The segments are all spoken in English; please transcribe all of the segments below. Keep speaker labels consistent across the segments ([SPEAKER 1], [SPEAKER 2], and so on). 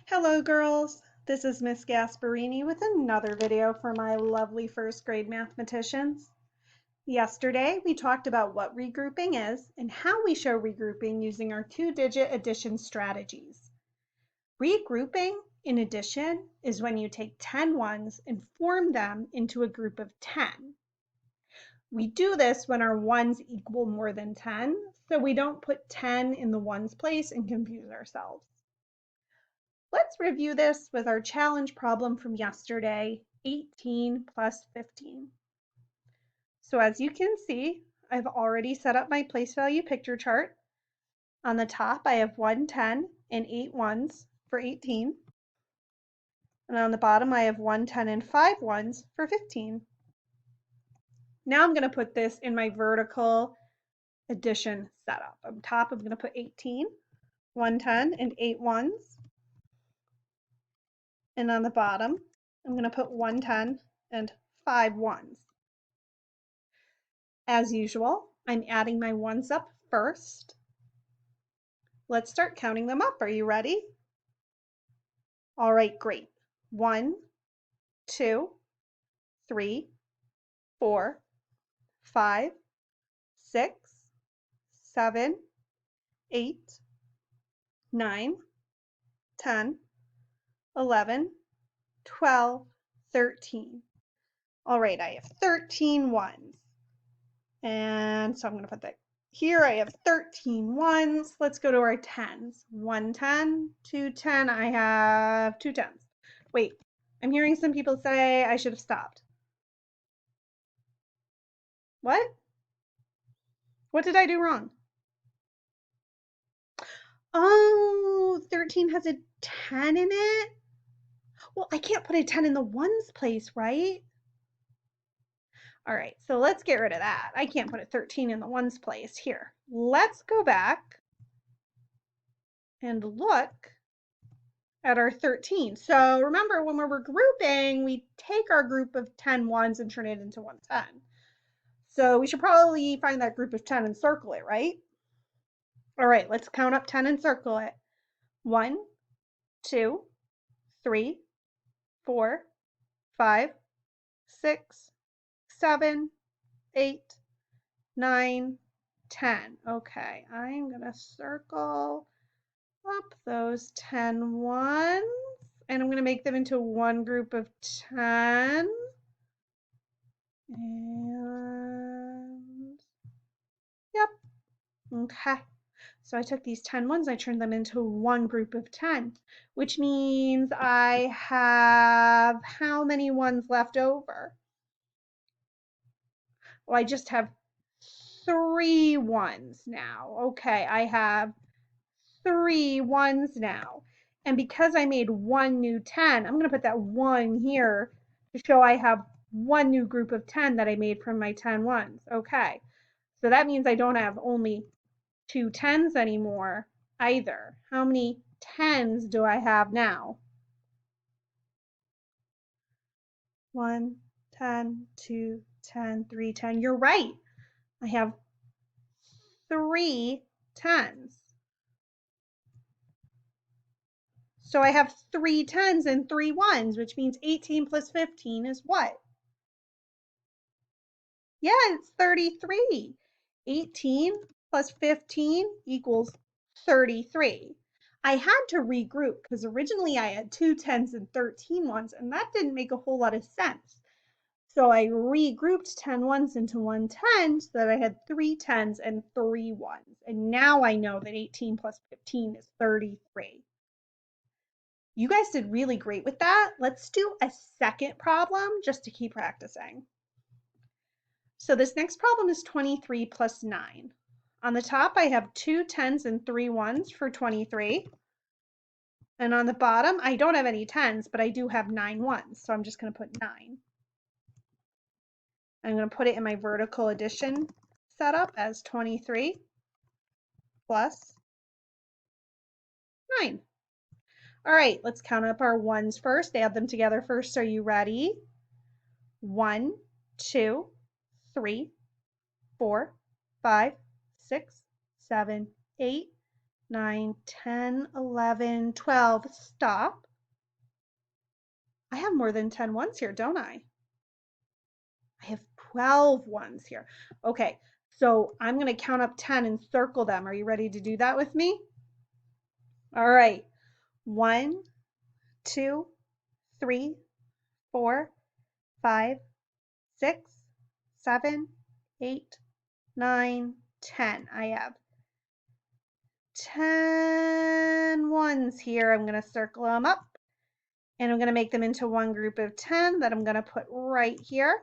[SPEAKER 1] Hello girls, this is Miss Gasparini with another video for my lovely first grade mathematicians. Yesterday we talked about what regrouping is and how we show regrouping using our two-digit addition strategies. Regrouping in addition is when you take 10 ones and form them into a group of 10. We do this when our ones equal more than 10, so we don't put 10 in the ones place and confuse ourselves. Let's review this with our challenge problem from yesterday, 18 plus 15. So as you can see, I've already set up my place value picture chart. On the top, I have 1 10 and 8 ones for 18. And on the bottom, I have 1 10 and 5 ones for 15. Now I'm going to put this in my vertical addition setup. On top, I'm going to put 18, 1 10 and 8 ones. And on the bottom, I'm going to put 1 10 and 5 ones. As usual, I'm adding my ones up first. Let's start counting them up. Are you ready? All right, great. 1, 2, 3, 4, 5, 6, 7, 8, 9, 10, 11, 12, 13. All right, I have 13 ones. And so I'm going to put that here. I have 13 ones. Let's go to our tens. 1 10, 2 10. I have 2 tens. Wait, I'm hearing some people say I should have stopped. What? What did I do wrong? Oh, 13 has a 10 in it? Well, I can't put a 10 in the ones place, right? All right, so let's get rid of that. I can't put a 13 in the ones place. Here, let's go back and look at our 13. So remember, when we're grouping, we take our group of 10 ones and turn it into 1 10. So we should probably find that group of 10 and circle it, right? All right, let's count up 10 and circle it. 1, 2, 3, 4, 5, 6, 7, 8, 9, 10. Okay, I'm going to circle up those 10 ones, and I'm going to make them into one group of 10. And yep, okay. So I took these 10 ones, I turned them into one group of 10, which means I have how many ones left over? Well, I just have 3 ones now. Okay, I have 3 ones now. And because I made one new 10, I'm going to put that 1 here to show I have one new group of 10 that I made from my 10 ones. Okay, so that means I don't have only 2 10s anymore either. How many 10s do I have now? 1, 10, 2, 10, 3, 10. You're right. I have 3 10s. So I have 3 10s and 3 1s, which means 18 plus 15 is what? Yeah, it's 33. 18 plus 15 equals 33. I had to regroup because originally I had 2 10s and 13 ones, and that didn't make a whole lot of sense. So I regrouped 10 ones into 1 10 so that I had 3 10s and 3 ones. And now I know that 18 plus 15 is 33. You guys did really great with that. Let's do a second problem just to keep practicing. So this next problem is 23 plus 9. On the top, I have 2 10s and 3 1s for 23. And on the bottom, I don't have any 10s, but I do have 9 1s. So I'm just going to put 9. I'm going to put it in my vertical addition setup as 23 plus 9. All right, let's count up our ones first. Add them together first. Are you ready? 1, 2, 3, 4, 5, 6, 7, 8, 9, 10, 11, 12. Stop. I have more than 10 ones here, don't I? I have 12 ones here. Okay, so I'm going to count up 10 and circle them. Are you ready to do that with me? All right. 1, 2, 3, 4, 5, 6, 7, 8, 9, 10. I have 10 ones here. I'm going to circle them up and I'm going to make them into one group of 10 that I'm going to put right here.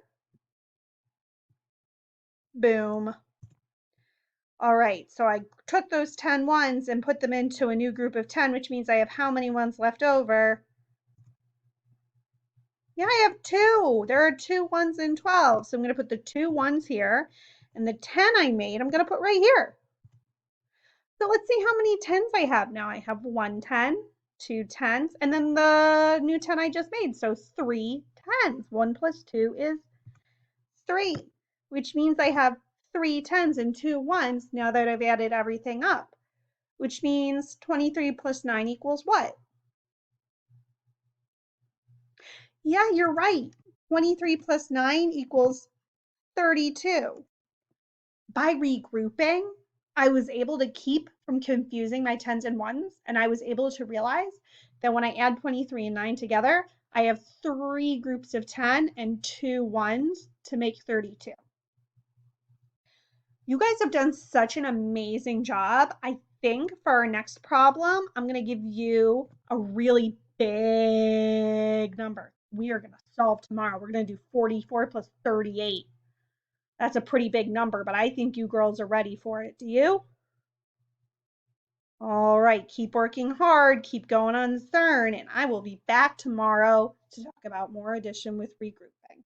[SPEAKER 1] Boom. All right, so I took those 10 ones and put them into a new group of 10, which means I have how many ones left over? Yeah, I have 2. There are 2 ones in 12. So I'm going to put the 2 ones here, and the 10 I made, I'm going to put right here. So let's see how many 10s I have now. I have 1 10, 2 10s, and then the new 10 I just made. So 3 10s. 1 plus 2 is 3, which means I have 3 10s and 2 1s now that I've added everything up, which means 23 plus 9 equals what? Yeah, you're right. 23 plus 9 equals 32. By regrouping, I was able to keep from confusing my 10s and 1s, and I was able to realize that when I add 23 and 9 together, I have 3 groups of 10 and 2 1s to make 32. You guys have done such an amazing job. I think for our next problem, I'm going to give you a really big number. We are going to solve tomorrow. We're going to do 44 plus 38. That's a pretty big number, but I think you girls are ready for it. Do you? All right, keep working hard, keep going on CERN, and I will be back tomorrow to talk about more addition with regrouping.